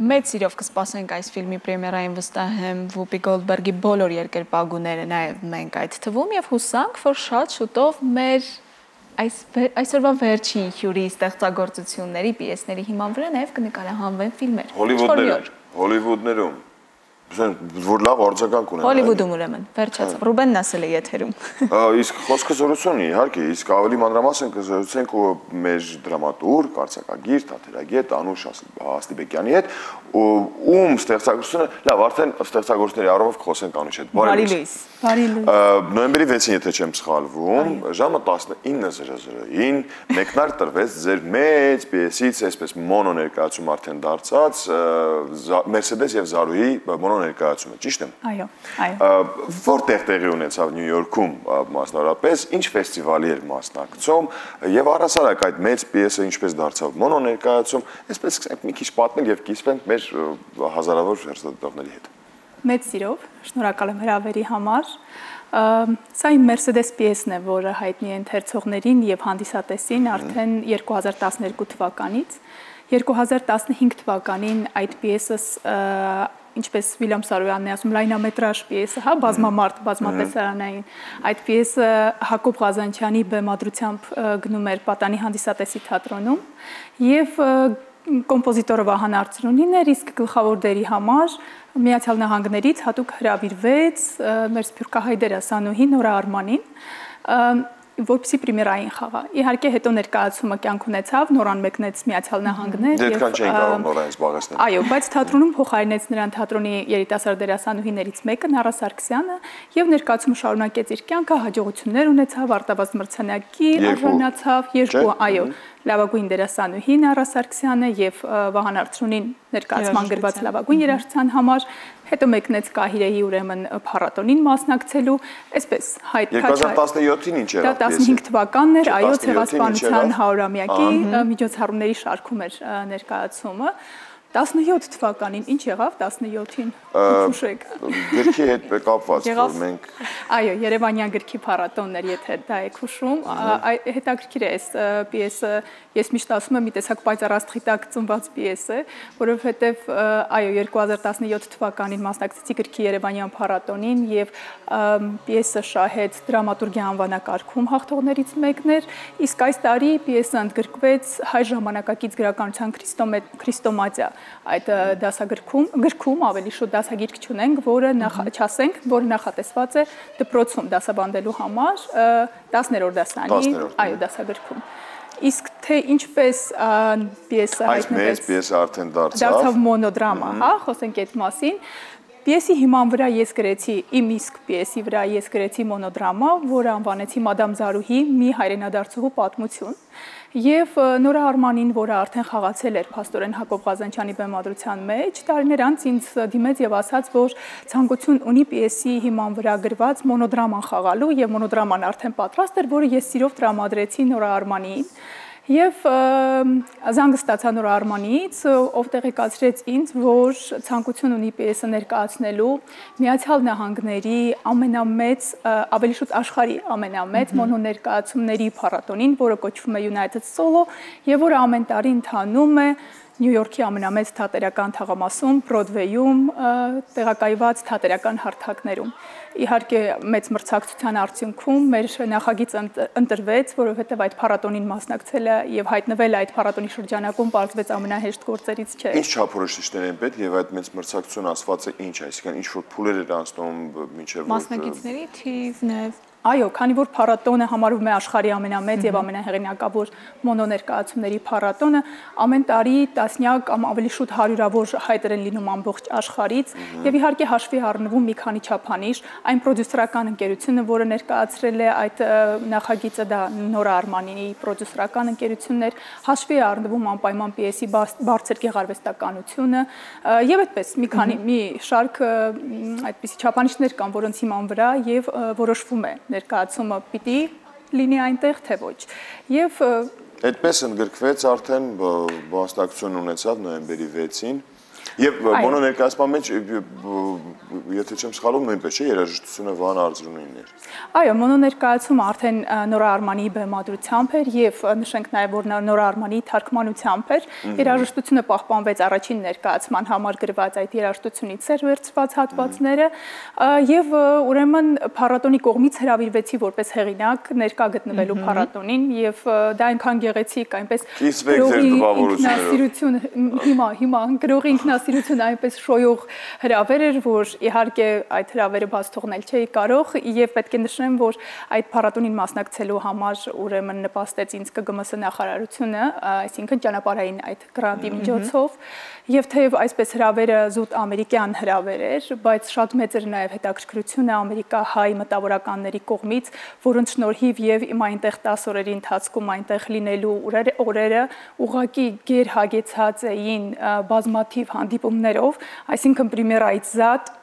Մեծ սիրով կսպասենք այս ֆիլմի պրեմիերային վստահ եմ Վուպի Գոլդբերգի բոլոր երկրպագուները նաև մենք այդ թվում եւ հուսանք, որ շատ շուտով մեր այսօրվա վերջին հյուրի ստեղծագործությունների պիեսների հիման վրա նաև կնկարահանվեն ֆիլմեր։ Հոլիվուդներում որ լավ արձագանք ունեն։ Հոլիվուդում ուրեմն, վերջացավ։ Ռուբենն ասել է եթերում։ Իսկ խոսքը զորություն է, իհարկե, իսկ ավելի մանրամասն կզրուցենք մեր դրամատուրգ, արձակագիր, թատերագետ Անուշ Ասլիբեկյանի հետ, ում ստեղծագործությունը, լավ, արդեն ստեղծագործների առումով կխոսենք Անուշի հետ։ Բարի լույս։ Նոյեմբերի 6-ին, եթե չեմ սխալվում, ժամը 19:00-ին մեկնարկ տրվեց ձեր մեծ պիեսից, այսպես մոնո ներկայացում արդեն դարձած Մերսեդես եւ Զարուհի մոնո ներկայացումը, ճիշտ եմ։ Այո։ Որտեղ տեղի ունեցավ Նյու Յորքում մասնավորապես, ինչ ֆեստիվալի էր մասնակցում եւ առասարակ այդ մեծ պիեսը ինչպես դարձավ մոնո ներկայացում, այսպես սկսենք մի քիչ պատմել եւ կիսվենք մեր հազարավոր հերթադիտողների հետ։ Մեծ սիրով, շնորհակալ եմ հրավերի համար։ Սա իմ Մերսեդես պիեսն է, որը հայտնի է ընթերցողներին եւ հանդիսատեսին արդեն 2012 թվականից։ 2015 թվականին այդ պիեսս ինչպես Վիլյամ Սարոյանն է ասում, լայնամետրաժ պիեսը, հա, բազմամարդ, բազմատեսարանային։ Այդ պիեսը Հակոբ Ղազանչյանի բեմադրությամբ գնում էր Պատանի հանդիսատեսի թատրոնում եւ կոմպոզիտորը Վահան Արծրունին էր, իսկ գլխավոր դերի համար Միացյալ Նահանգներից հատուկ հրավիրվեց մեր սփյուռքահայ դերասանուհի Նորա Արմանին, որպեսզի պրեմիերային խաղա։ Իհարկե հետո ներկայացումը կյանք ունեցավ, Նորան մեկնեց Միացյալ Նահանգներ եւ Դետքան չէին կարող Նորային զբաղեցնել։ Այո, բայց թատրոնում փոխարինեց նրան թատրոնի երիտասարդ դերասանուհիներից մեկը Նարա Սարգսյանը եւ ներկայացումը շարունակեց իր կյանքը, հաջողություններ ունեցավ, արտավազդ մրցանակի արժանացավ, երկու, այո, լավագույն դերասանուհի Նարա Սարգսյանը եւ Վահան Արծրունին ներկայացման գրված լավագույն երաժշտության համար, հետո մեկնեց Կահիրեի ուրեմն փառատոնին մասնակցելու, այսպես հայտ 2017-ին ինչ եղավ։ Դա 15 թվականն էր, այո, ցեղասպանության 100-ամյակի միջոցառումների շարքում էր ներկայացումը։ 17 թվականին ինչ եղավ 17-ին հուշեք։ Գրքի հետ կապված, որ մենք այո, Երևանյան գրքի փառատոնն էր, եթե դա եք հուշում, հետաքրքիր է այս պիեսը, ես միշտ ասում եմ, մի տեսակ պայծառաստղիտակ ծնված պիես է, որովհետև այո, 2017 թվականին մասնակցեցի գրքի Երևանյան փառատոնին եւ պիեսը շահեց դրամատուրգիա անվանակարգում հաղթողներից մեկն էր, իսկ այս տարի պիեսը ընդգրկվեց հայ ժամանակակից գրականության քրիստոմատիա այդ դասագրքում ավելի շուտ դասագիրք չունենք, որը չասենք, որը նախատեսված է դպրոցում դասաբանդելու համար 10-րդ դասարանի, այո, դասագրքում։ Իսկ թե ինչպես պիեսը այս մեծ պիեսը արդեն դարձավ մոնոդրամա, հա, խոսենք այդ մասին։ Պիեսի հիման վրա ես գրեցի, իմ իսկ պիեսի վրա ես գրեցի մոնոդրամա, որը անվանեցի Մադամ Զարուհի մի հայրենադարձուհու պատմություն։ Եվ Նորա Արմանին, որը արդեն խաղացել էր փաստորեն Հակոբ Ղազանչյանի բեմադրության մեջ, տարիներ անց ինձ դիմեց եւ ասաց, որ ցանկություն ունի պիեսի հիման վրա գրված մոնոդրաման խաղալու եւ մոնոդրաման արդեն պատրաստ էր, որը ես սիրով տրամադրեցի Նորա Արմանիին։ Եվ զանգը ստացա Նորա Արմանիից, ով տեղեկացրեց ինձ, որ ցանկություն ունի պիեսը ներկայացնելու Միացյալ Նահանգների ամենամեծ, ավելի շուտ աշխարհի ամենամեծ մոնո ներկայացումների փառատոնին, որը կոչվում է United Solo, եւ որը ամեն տարի ընթանում է Նյու Յորքի ամենամեծ թատերական թաղամասում, Բրոդվեյում տեղակայված թատերական հարթակներում։ Իհարկե մեծ մրցակցության արդյունքում մեր նախագիծը ընտրվեց, որովհետև այդ փառատոնին մասնակցելը եւ հայտնվելը այդ փառատոնի շրջանակում պարզվեց ամենահեշտ գործերից չէ։ Ինչ չափորոշիչներ են պետք եւ այդ մեծ մրցակցությունը ասված է ինչ, այսինքն ինչ որ փուլեր էր անցնում մինչեւ մասնակիցների թիվն է։ Այո, քանի որ փառատոնը համարվում է աշխարհի ամենամեծ եւ ամենահեղինակավոր մոնո ներկայացումների փառատոնը, ամեն տարի տասնյակ կամ ավելի շուտ հարյուրավոր հայտեր են լինում ամբողջ աշխարհից եւ իհարկե հաշվի առնվում մի քանի չափանիշ, այն պրոդյուսերական ընկերությունը, որը ներկայացրել է այդ նախագիծը, դա Նորա Արմանիի պրոդյուսերական ընկերությունն էր, հաշվի առնվում անպայման պիեսի բարձր գեղարվեստականությունը եւ այդպես մի շարք այդպիսի չափանիշներ կան, որոնց հիման վրա եւ որոշվում է ներկայացումը պիտի լինի այնտեղ, թե ոչ։ Եվ այդպես ընդգրկվեց արդեն մասնակցություն ունեցավ նոյեմբերի 6-ին Եվ մոնոներկայացման մեջ եթե չեմ սխալվում նույնպես չէ երաժշտությունը Վան Արծրունինն էր։ Այո, մոնոներկայացումը արդեն Նորա Արմանիի բեմադրությամբ էր եւ նշենք նաեւ որ Նորա Արմանիի թարգմանությամբ էր։ Երաժշտությունը պահպանվեց առաջին ներկայացման համար գրված այդ երաժշտությունից էր վերցված հատվածները եւ ուրեմն փառատոնի կողմից հրավիրվեցի որպես հեղինակ ներկա գտնվելու փառատոնին եւ դա այնքան գեղեցիկ, այնպես ինքնասիրություն հիմա գրողի ինքնասիրությունը այնպես շոյող հրավեր էր, որ իհարկե այդ հրավերը բաց թողնել չէի կարող եւ պետք է նշեմ, որ այդ փառատոնին մասնակցելու համար ուրեմն նպաստեց ինձ ԿԳՄՍ նախարարությունը, այսինքն ճանապարհային այդ գրանտի միջոցով եւ թեև այսպես հրավերը զուտ ամերիկյան հրավեր էր, բայց շատ մեծ էր նաեւ հետաքրքրությունը ամերիկահայ մտավորականների կողմից, որոնց շնորհիվ եւ իմ այնտեղ 10 օրերի ընթացքում այնտեղ լինելու օրերը ուղղակի գերհագեցած էին բազմաթիվ հանդիպումներով, այսինքն պրեմիերայից զատ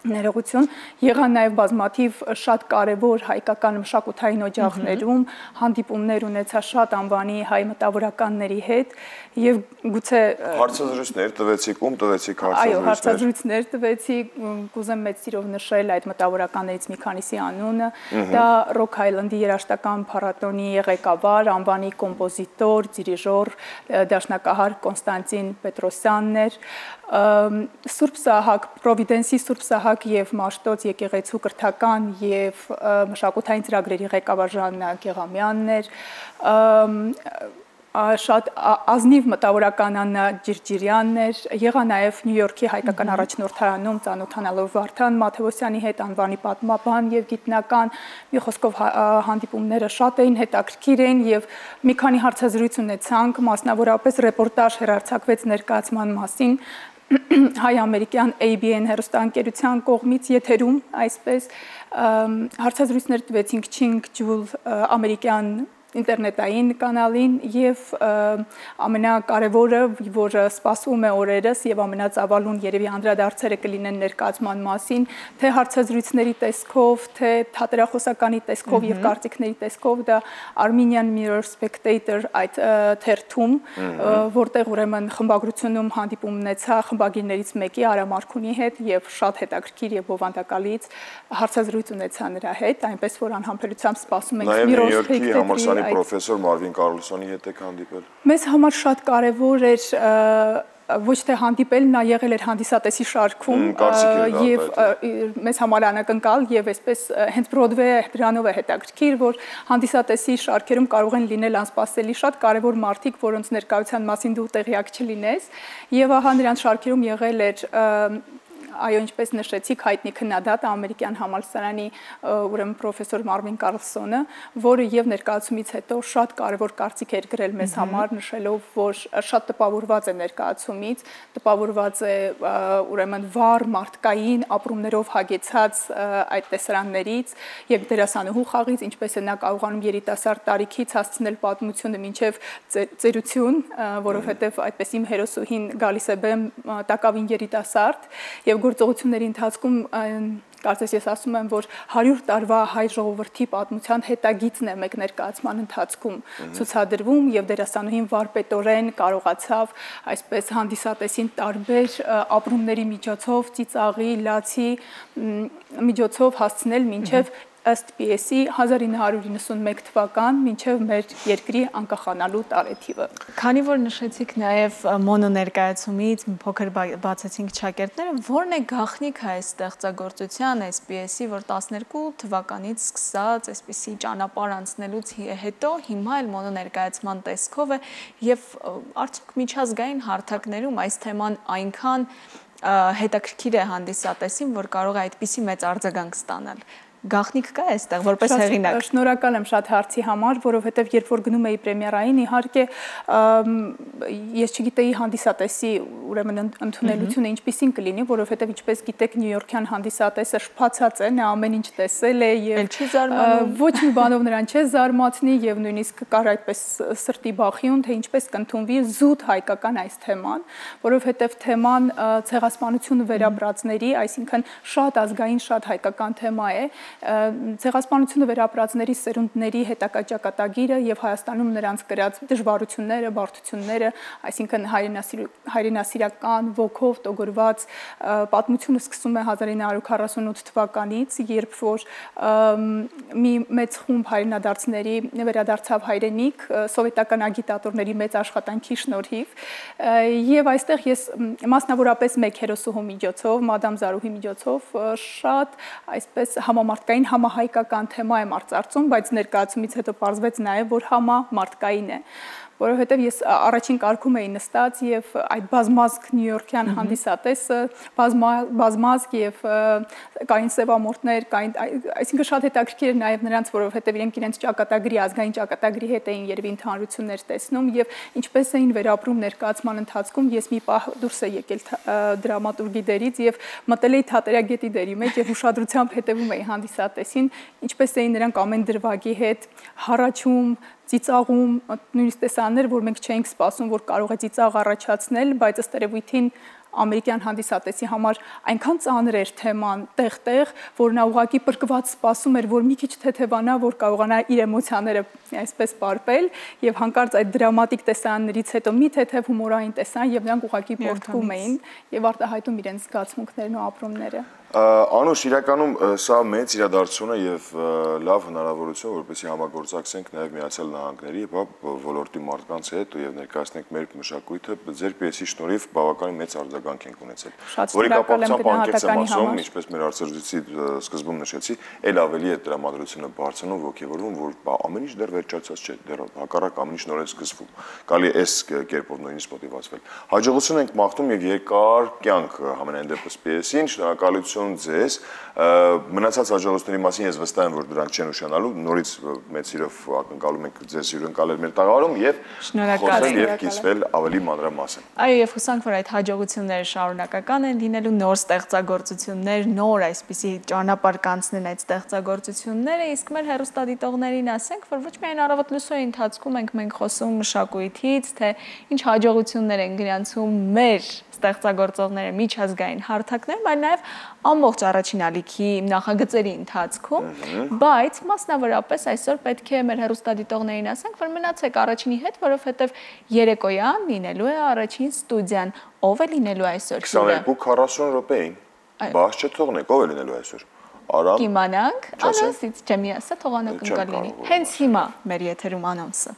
ներողություն եղան նաև բազմաթիվ շատ կարևոր հայկական մշակութային օջախներում հանդիպումներ ունեցա շատ անվանի հայ մտավորականների հետ եւ գուցե հարցազրույցներ տվեցիք, ում տվեցիք հարցազրույցներ։ Այո, հարցազրույցներ տվեցի, կուզեմ մեծ սիրով նշել այդ մտավորականներից մի քանիսի անունը, դա Rock Island-ի երաժշտական փառատոնի ղեկավար, անվանի կոմպոզիտոր, դիրիժոր, դաշնակահար Կոնստանտին Պետրոսյանն էր, Սուրբ Սահակ, Պրովիդենսի Սուրբ Սահակ եւ Մաշտոց եկեղեցու կրթական եւ մշակութային ծրագրերի ղեկավար Ժաննա Գեղամյանն էր, շատ ազնիվ մտավորական Աննա Ջիրջիրյանն էր, եղա նաև Նյու Յորքի հայկական առաջնորդարանում ծանոթանալով Վարդան Մաթեոսյանի հետ անվանի պատմաբան եւ գիտնական, մի խոսքով հանդիպումները շատ էին հետաքրքիր էին եւ մի քանի հարցազրույց ունեցանք, մասնավորապես ռեպորտաժ հեռարձակվեց ներկայացման մասին հայ-ամերիկյան ABN հեռուստաընկերության կողմից եթերում այսպես հարցազրույցներ տվեցինք Ching Jewel ամերիկյան ինտերնետային կանալին եւ ամենակարևորը, որը սպասվում է օրերս եւ ամենածավալուն երևի անդրադարձերը կլինեն ներկայացման մասին, թե հարցազրույցների տեսքով, թե թատերախոսականի տեսքով եւ կարծիքների տեսքով դա Armenian Mirror Spectator այդ թերթում, որտեղ ուրեմն խմբագրությունում հանդիպում ունեցա խմբագիրներից մեկի Արա Մարքունի հետ եւ շատ հետաքրքիր եւ բովանդակալից հարցազրույց ունեցա նրա հետ, այնպես որ անհամբերությամբ սպասում ենք Mirror Spectator Պրոֆեսոր Մարվին Կարլսոնի հետ եք հանդիպել։ Մեզ համար շատ կարևոր էր ոչ թե հանդիպել, նա եղել էր հանդիսատեսի շարքում եւ մեզ համար անակնկալ եւ այսպես հենց Բրոդվեյը դրանով է հետաքրքիր, որ հանդիսատեսի շարքերում կարող են լինել անսպասելի շատ կարևոր մարդիկ, որոնց ներկայության մասին դու տեղյակ չլինես եւ ահա նրանց շարքերում եղել էր այո, ինչպես նշեցիք, հայտնի քննադատը ամերիկյան համալսարանի ուրեմն պրոֆեսոր Մարվին Կարլսոնը, որը եւ ներկայացումից հետո շատ կարևոր կարծիք էր գրել մեզ համար, նշելով, որ շատ տպավորված է ներկայացումից, տպավորված է ուրեմն վառ մարդկային ապրումներով հագեցած այդ տեսարաններից եւ դերասանուհու խաղից, ինչպես է նա կարողանում երիտասարդ տարիքից հասցնել պատմությունը մինչեւ ծերություն, որովհետեւ այդպես իմ հերոսուհին գալիս է բեմ տակավին երիտասարդ եւ գործողությունների ընթացքում կարծես ես ասում եմ, որ 100 տարվա հայ ժողովրդի պատմության հետագիծն է մեկ ներկայացման ընթացքում ցուցադրվում եւ դերասանուհին վարպետորեն կարողացավ այսպես հանդիսատեսին տարբեր ապրումների միջոցով, ծիծաղի, լացի միջոցով հասցնել մինչեւ ըստ պիեսի 1991 թվական մինչև մեր երկրի անկախանալու տարեթիվը։ Քանի որ նշեցիք նաև մոնո ներկայացումից փոքր բացեցինք ճակերտները, ո՞րն է գաղտնիքը այս ստեղծագործության, այս պիեսի, որ 12 թվականից սկսած այսպիսի ճանապարհ անցնելուց հետո հիմա էլ մոնո ներկայացման տեսքով է եւ արդյոք միջազգային հարթակներում այս թեման այնքան հետաքրքիր է հանդիսատեսին, որ կարող է այդպիսի մեծ արձագանք ստանալ։ Գաղտնիք կա այստեղ որպես հեղինակ։ Շնորհակալ եմ շատ հարցի համար, որովհետև երբ որ գնում էի պրեմիերային, իհարկե ես չգիտեի հանդիսատեսի ուրեմն ընդունելությունը ինչպիսին կլինի, որովհետև ինչպես գիտեք նյույորքյան հանդիսատեսը շփացած է, նա ամեն ինչ տեսել է եւ ոչ մի բանով նրան չէ զարմացնի եւ նույնիսկ կար այդպես սրտի բախյուն, թե ինչպես կընդունվի զուտ հայկական այս թեման, որովհետև թեման ցեղասպանությունը վերապրածների, այսինքն շատ ազգային, շատ հայկական թեմա է։ Ցեղասպանությունը վերապրածների սերունդների հետագա ճակատագիրը եւ Հայաստանում նրանց կրած դժվարությունները, բարդությունները, այսինքն հայրենասիրական ոգով տոգորված պատմությունը սկսում է 1948 թվականից, երբ որ մի մեծ խումբ հայրենադարձների վերադարձավ հայրենիք սովետական ագիտատորների մեծ աշխատանքի շնորհիվ, եւ այստեղ ես մասնավորապես մեկ հերոսուհու միջոցով, մադամ Զարուհի միջոցով շատ այսպես համամարտկային համահայկական թեմա եմ արծարծում, բայց ներկայացումից հետո պարզվեց նաև, որ համամարտկային է, որովհետև ես առաջին կարգում էի նստած եւ այդ բազմազգ նյույորքյան հանդիսատեսը, բազմազգ եւ կային սևամորտներ, կային, այսինքն շատ հետաքրքիր էր նաեւ նրանց, որովհետև իրենք իրենց ճակատագրի, ազգային ճակատագրի հետ էին երևի ընդհանրություններ տեսնում եւ ինչպես էին վերապրում ներկայացման ընթացքում, ես մի պահ դուրս էի եկել դրամատուրգի դերից եւ մտել էի թատերագետի դերի մեջ եւ ուշադրությամբ հետեւում էի հանդիսատեսին, ինչպես էին նրանք ամեն դրվագի հետ հառաչում, ծիծաղում, նույնիսկ տեսաններ, որ մենք չէինք սպասում, որ կարող է ծիծաղ առաջացնել, բայց ըստ երևույթին ամերիկյան հանդիսատեսի համար այնքան ծանր էր թեման տեղ-տեղ, որ նա ուղղակի պրկված սպասում էր, որ մի քիչ թեթևանա, որ կարողանա իր էմոցիաները այսպես պարպել, եւ հանկարծ այդ դրամատիկ տեսարաններից հետո մի թեթև հումորային տեսան եւ նրանք ուղղակի պոռթկում էին եւ արտահայտում իրենց զգացմունքներն ու ապրումները։ Անուշ, իրականում սա մեծ իրադարձություն է եւ լավ հնարավորություն, որպեսզի համագործակցենք նաեւ Միացյալ Նահանգների ոլորտի մարդկանց հետ եւ ներկայացնենք մեր մշակույթը, ձեր պիեսի շնորհիվ բավականին մեծ արձագանք ենք ունեցել։ Որի կապակցությամբ անկեղծ եմ ասում, ինչպես մեր արձրուծիչի սկզբում նշեցի, ել ավելի է տրամադրությունը բարձրանում, ոգևորվում, որ ամեն ինչ դեռ վերջացած չէ, դեռ հակառակ ամեն ինչ նոր է սկսվում։ Կարելի է այս կերպով նույնիսկ մոտիվացվել։ Հաջողություն ենք մաղթում եւ երկար կյանք համենայն դեպս պիեսին, շնորհակալություն ձեզ, մնացած հաջողությունների մասին ես վստահ եմ, որ դրանք չեն ուշանալու, նորից մեծ սիրով ակնկալում ենք ձեզ հյուրընկալել մեր տաղավարում եւ խոսել եւ կիսվել ավելի մանրամասն։ Այո, եւ հուսանք, որ այդ հաջողությունները շարունակական են լինելու, նոր ստեղծագործություններ, նոր այսպիսի ճանապարհ կանցնեն այդ ստեղծագործությունները, իսկ մեր հեռուստադիտողներին ասենք, որ ոչ միայն առավոտ լուսոյի ընթացքում մենք խոսում մշակույթից, թե ինչ հաջողություններ են գրանցում մեր ստեղծագործողները միջազգային հարթակներում, այլ նաև ամբողջ առաջին ալիքի նախագծերի ընթացքում, բայց մասնավորապես այսօր պետք է մեր հեռուստադիտողներին ասենք, որ մնացեք առաջինի հետ, որովհետև երեկոյան լինելու է առաջին ստուդիան, ով է լինելու այսօր։ 22-40 րոպեին։ Բաց չթողնեք, ով է լինելու այսօր։ Արամ։ Կիմանանք, անոնսից չեմ ասա, թողանոք ընկալ լինի։ Հենց հիմա մեր եթերում անոնսը։